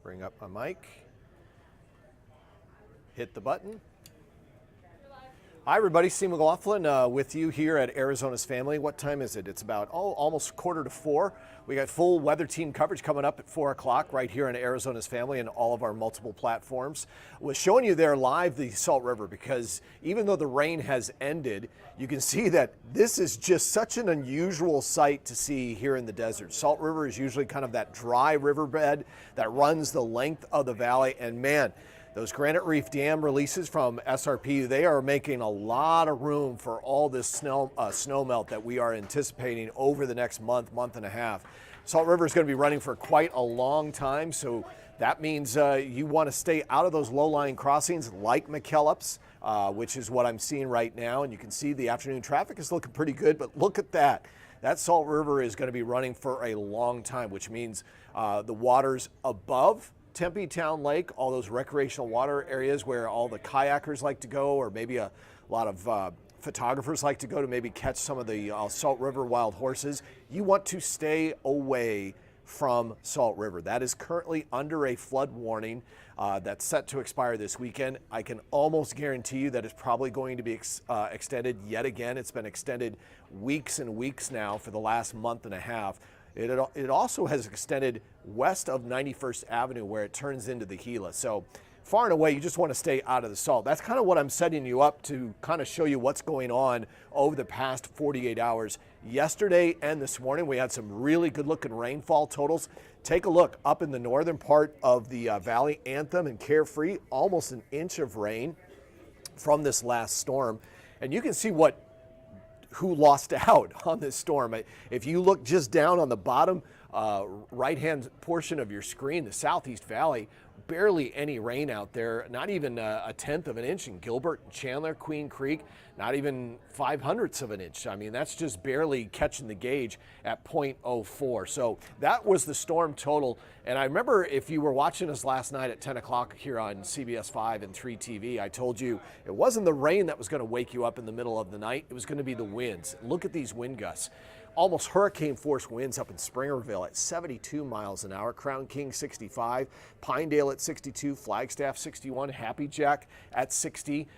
Bring up my mic. Hit the button. Hi everybody, Sean McLaughlin with you here at Arizona's Family. What time is it? It's about almost 3:45. We got full weather team coverage coming up at 4 o'clock right here in Arizona's Family and all of our multiple platforms. We're showing you there live the Salt River because even though the rain has ended, you can see that this is just such an unusual sight to see here in the desert. Salt River is usually kind of that dry riverbed that runs the length of the valley, and man, those Granite Reef Dam releases from SRP, they are making a lot of room for all this snow melt that we are anticipating over the next month and a half. Salt River is going to be running for quite a long time, so that means you want to stay out of those low-lying crossings like McKellips, which is what I'm seeing right now. And you can see the afternoon traffic is looking pretty good, but look at that. That Salt River is going to be running for a long time, which means the waters above Tempe Town Lake, all those recreational water areas where all the kayakers like to go, or maybe a lot of photographers like to go to maybe catch some of the Salt River wild horses. You want to stay away from Salt River. That is currently under a flood warning that's set to expire this weekend. I can almost guarantee you that it's probably going to be extended yet again. It's been extended weeks and weeks now for the last month and a half. It also has extended west of 91st Avenue where it turns into the Gila. So far and away, you just want to stay out of the salt. That's kind of what I'm setting you up to kind of show you what's going on over the past 48 hours. Yesterday and this morning, we had some really good looking rainfall totals. Take a look up in the northern part of the Valley, Anthem and Carefree, almost an inch of rain from this last storm. And you can see who lost out on this storm. If you look just down on the bottom right-hand portion of your screen, the Southeast Valley, barely any rain out there, not even a tenth of an inch in Gilbert and Chandler, Queen Creek, not even 5/100ths of an inch. I mean, that's just barely catching the gauge at 0.04. So that was the storm total. And I remember if you were watching us last night at 10 o'clock here on CBS 5 and 3 TV, I told you it wasn't the rain that was going to wake you up in the middle of the night. It was going to be the winds. Look at these wind gusts. Almost hurricane force winds up in Springerville at 72 miles an hour, Crown King 65, Pinedale at 62, Flagstaff 61, Happy Jack at 60.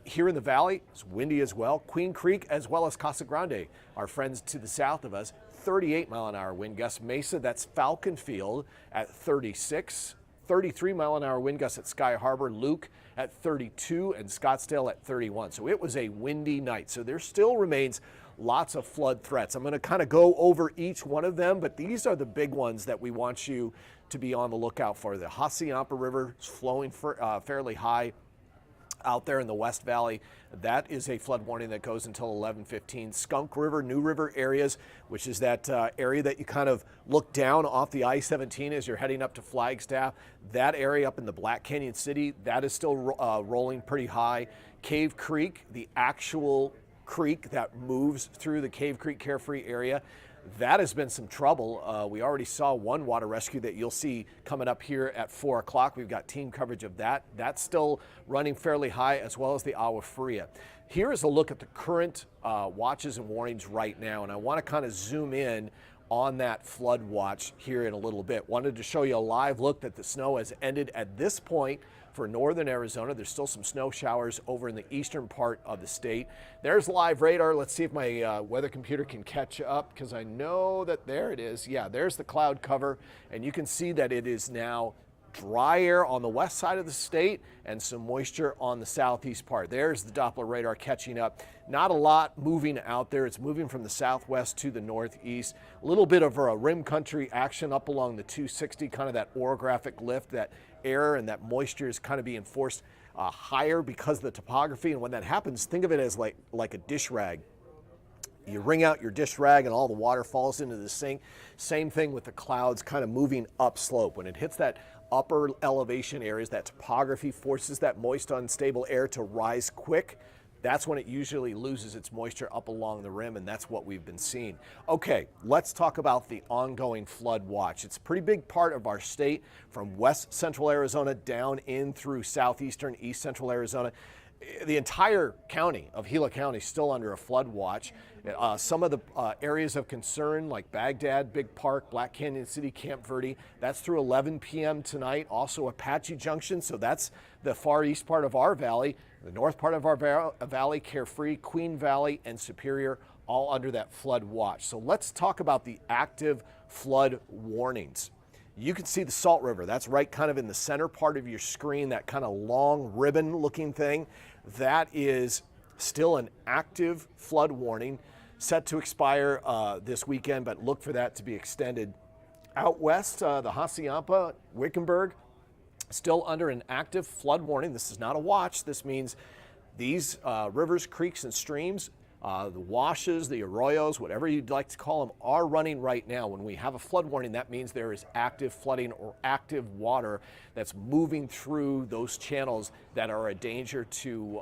Here in the valley, it's windy as well. Queen Creek as well as Casa Grande, our friends to the south of us, 38 mile an hour wind gusts. Mesa, that's Falcon Field at 36. 33 mile an hour wind gusts at Sky Harbor, Luke at 32, and Scottsdale at 31. So it was a windy night. So there still remains lots of flood threats. I'm going to kind of go over each one of them, but these are the big ones that we want you to be on the lookout for. The Hassayampa River is flowing fairly high out there in the West Valley. That is a flood warning that goes until 11:15. Skunk River, New River areas, which is that area that you kind of look down off the I-17 as you're heading up to Flagstaff. That area up in the Black Canyon City, that is still rolling pretty high. Cave Creek, the actual creek that moves through the Cave Creek Carefree area, that has been some trouble. We already saw one water rescue that you'll see coming up here at 4 o'clock. We've got team coverage of that. That's still running fairly high, as well as the Agua Fria. Here is a look at the current watches and warnings right now, and I want to kind of zoom in on that flood watch here in a little bit. Wanted to show you a live look that the snow has ended at this point for northern Arizona. There's still some snow showers over in the eastern part of the state. There's live radar. Let's see if my weather computer can catch up, because I know that there it is. Yeah, there's the cloud cover, and you can see that it is now dry air on the west side of the state and some moisture on the southeast part. There's the Doppler radar catching up. Not a lot moving out there. It's moving from the southwest to the northeast. A little bit of a rim country action up along the 260, kind of that orographic lift. That air and that moisture is kind of being forced higher because of the topography. And when that happens, think of it as like a dish rag. You wring out your dish rag and all the water falls into the sink. Same thing with the clouds kind of moving upslope. When it hits that upper elevation areas, that topography forces that moist, unstable air to rise quick. That's when it usually loses its moisture up along the rim, and that's what we've been seeing. Okay, let's talk about the ongoing flood watch. It's a pretty big part of our state, from west central Arizona down in through southeastern, east central Arizona. The entire county of Gila County is still under a flood watch. Some of the areas of concern like Baghdad, Big Park, Black Canyon City, Camp Verde, that's through 11 p.m. tonight. Also Apache Junction, so that's the far east part of our valley. The north part of our valley, Carefree, Queen Valley, and Superior, all under that flood watch. So let's talk about the active flood warnings. You can see the Salt River. That's right kind of in the center part of your screen, that kind of long ribbon looking thing. That is still an active flood warning set to expire this weekend, but look for that to be extended. Out west, the Hassayampa, Wickenburg, still under an active flood warning. This is not a watch. This means these rivers, creeks, and streams, the washes, the arroyos, whatever you'd like to call them, are running right now. When we have a flood warning, that means there is active flooding or active water that's moving through those channels that are a danger to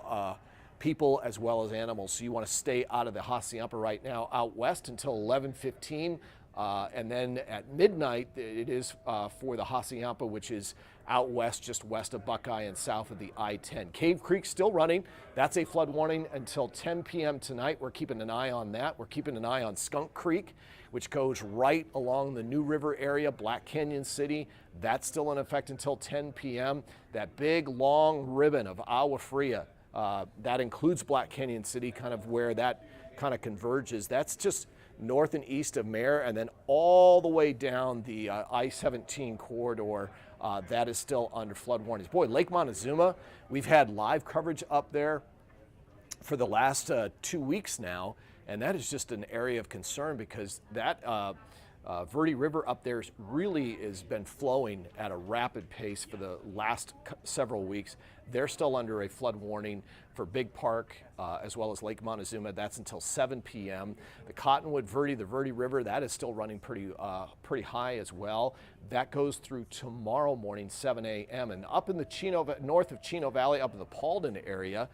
people as well as animals. So you want to stay out of the Hassayampa right now out west until 11:15. And then at midnight, it is for the Hassayampa, which is out west, just west of Buckeye and south of the I-10. Cave Creek still running. That's a flood warning until 10 p.m. tonight. We're keeping an eye on that. We're keeping an eye on Skunk Creek, which goes right along the New River area, Black Canyon City. That's still in effect until 10 p.m. That big, long ribbon of Agua Fria, that includes Black Canyon City, kind of where that kind of converges. That's just north and east of Mare, and then all the way down the I-17 corridor. That is still under flood warnings. Boy, Lake Montezuma, we've had live coverage up there for the last 2 weeks now, and that is just an area of concern because that Verde River up there really has been flowing at a rapid pace for the last several weeks. They're still under a flood warning for Big Park as well as Lake Montezuma. That's until 7 p.m. The Cottonwood Verde, the Verde River, that is still running pretty high as well. That goes through tomorrow morning, 7 a.m. And up in the north of Chino Valley, up in the Paulden area,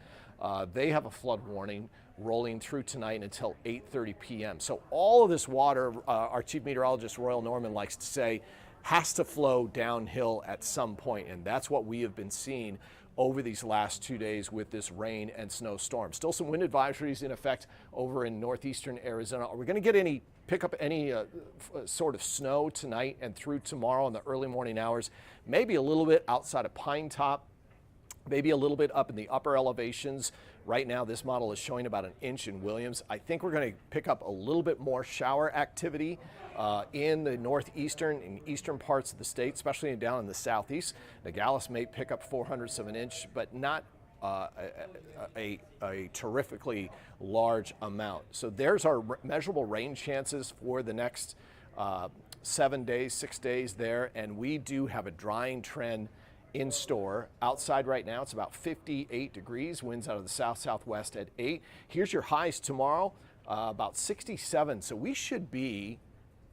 they have a flood warning rolling through tonight until 8:30 p.m. So all of this water, our chief meteorologist, Royal Norman, likes to say, has to flow downhill at some point, and that's what we have been seeing over these last 2 days with this rain and snowstorm. Still some wind advisories in effect over in northeastern Arizona. Are we going to get pick up any sort of snow tonight and through tomorrow in the early morning hours? Maybe a little bit outside of Pine Top, maybe a little bit up in the upper elevations. Right now, this model is showing about 1 inch in Williams. I think we're going to pick up a little bit more shower activity in the northeastern and eastern parts of the state, especially down in the southeast. Nogales may pick up 0.04 of an inch, but not a terrifically large amount. So there's our measurable rain chances for the next 7 days, 6 days there, and we do have a drying trend in store. Outside right now, it's about 58 degrees, winds out of the south-southwest at 8. Here's your highs tomorrow, about 67. So we should be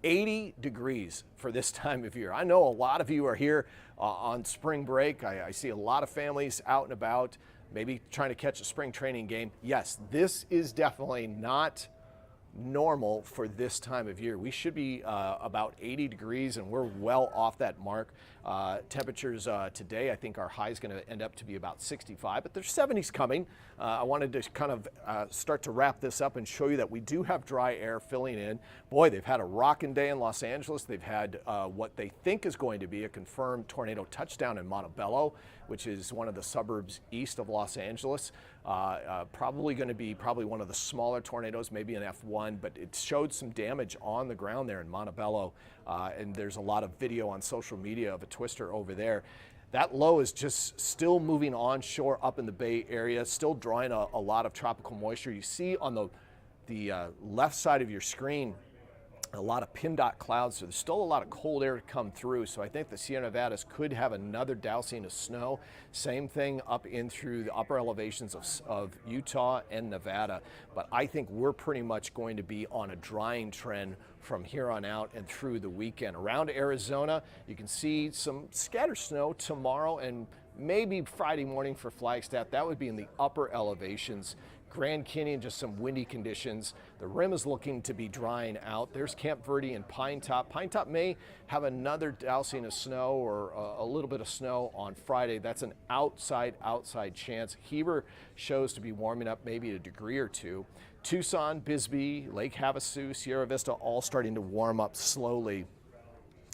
80 degrees for this time of year. I know a lot of you are here on spring break. I see a lot of families out and about, maybe trying to catch a spring training game. Yes, this is definitely not normal for this time of year. We should be about 80 degrees, and we're well off that mark. Temperatures today, I think our high is going to end up to be about 65, but there's 70s coming. I wanted to kind of start to wrap this up and show you that we do have dry air filling in. Boy, they've had a rocking day in Los Angeles. They've had what they think is going to be a confirmed tornado touchdown in Montebello, which is one of the suburbs east of Los Angeles. Probably going to be one of the smaller tornadoes, maybe an F1, but it showed some damage on the ground there in Montebello, and there's a lot of video on social media of a twister over there. That low is just still moving onshore up in the Bay Area, still drawing a lot of tropical moisture. You see on the left side of your screen a lot of pin dot clouds, so there's still a lot of cold air to come through. So I think the Sierra Nevadas could have another dousing of snow. Same thing up in through the upper elevations of Utah and Nevada. But I think we're pretty much going to be on a drying trend from here on out and through the weekend. Around Arizona, you can see some scattered snow tomorrow and maybe Friday morning for Flagstaff. That would be in the upper elevations. Grand Canyon, just some windy conditions. The rim is looking to be drying out. There's Camp Verde and Pine Top. Pine Top may have another dousing of snow or a little bit of snow on Friday. That's an outside chance. Heber shows to be warming up maybe a degree or two. Tucson, Bisbee, Lake Havasu, Sierra Vista, all starting to warm up slowly.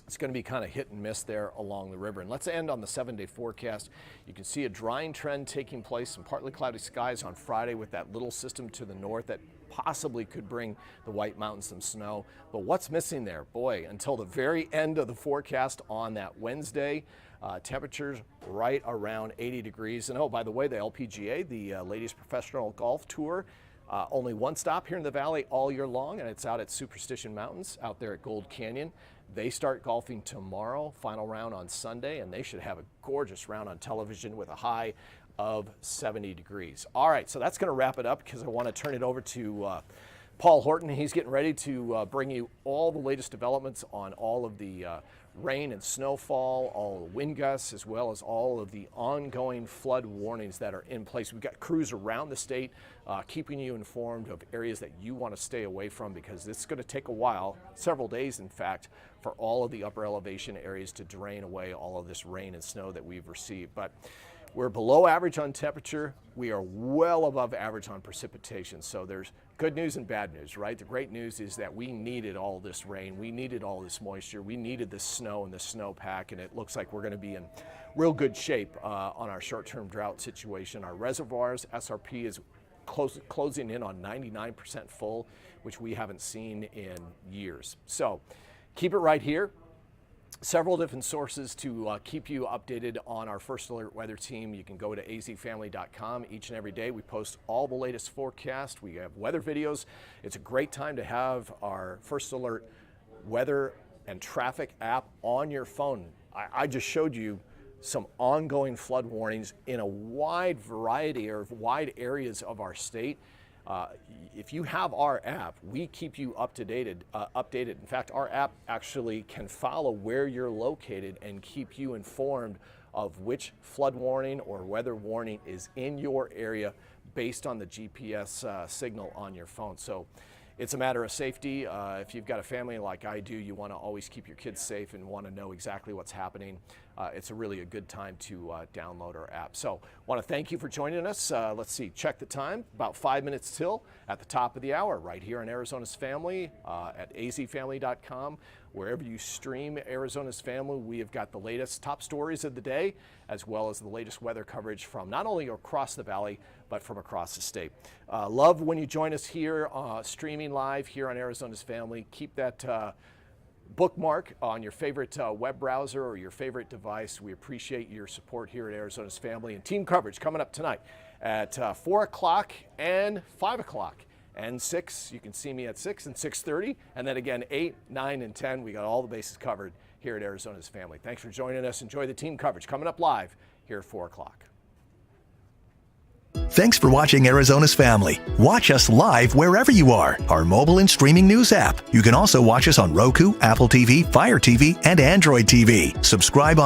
It's going to be kind of hit and miss there along the river. And let's end on the 7-day forecast. You can see a drying trend taking place, some partly cloudy skies on Friday with that little system to the north that possibly could bring the White Mountains some snow. But what's missing there? Boy, until the very end of the forecast on that Wednesday, temperatures right around 80 degrees. And oh, by the way, the LPGA, the Ladies Professional Golf Tour, only one stop here in the valley all year long, and it's out at Superstition Mountains out there at Gold Canyon. They start golfing tomorrow, final round on Sunday, and they should have a gorgeous round on television with a high of 70 degrees. All right, so that's going to wrap it up because I want to turn it over to Paul Horton. He's getting ready to bring you all the latest developments on all of the rain and snowfall, all the wind gusts, as well as all of the ongoing flood warnings that are in place. We've got crews around the state keeping you informed of areas that you want to stay away from because it's going to take a while, several days in fact, for all of the upper elevation areas to drain away all of this rain and snow that we've received. But we're below average on temperature. We are well above average on precipitation. So there's good news and bad news, right? The great news is that we needed all this rain. We needed all this moisture. We needed this snow and this snowpack, and it looks like we're going to be in real good shape on our short-term drought situation. Our reservoirs, SRP is closing in on 99% full, which we haven't seen in years. So keep it right here. Several different sources to keep you updated on our First Alert weather team. You can go to azfamily.com each and every day. We post all the latest forecast. We have weather videos. It's a great time to have our First Alert weather and traffic app on your phone. I just showed you some ongoing flood warnings in a wide variety or wide areas of our state. If you have our app, we keep you updated. In fact, our app actually can follow where you're located and keep you informed of which flood warning or weather warning is in your area based on the GPS signal on your phone. So it's a matter of safety. If you've got a family like I do, you want to always keep your kids safe and want to know exactly what's happening. It's really a good time to download our app. So want to thank you for joining us. Let's see, check the time, about 5 minutes till at the top of the hour right here on Arizona's Family at azfamily.com. Wherever you stream Arizona's Family, we have got the latest top stories of the day, as well as the latest weather coverage from not only across the valley, but from across the state. Love when you join us here streaming live here on Arizona's Family. Keep that bookmark on your favorite web browser or your favorite device. We appreciate your support here at Arizona's Family. And team coverage coming up tonight at 4 o'clock and 5 o'clock. And 6, you can see me at 6 and 6:30. And then again, 8, 9, and 10. We got all the bases covered here at Arizona's Family. Thanks for joining us. Enjoy the team coverage coming up live here at 4 o'clock. Thanks for watching Arizona's Family. Watch us live wherever you are. Our mobile and streaming news app. You can also watch us on Roku, Apple TV, Fire TV, and Android TV. Subscribe on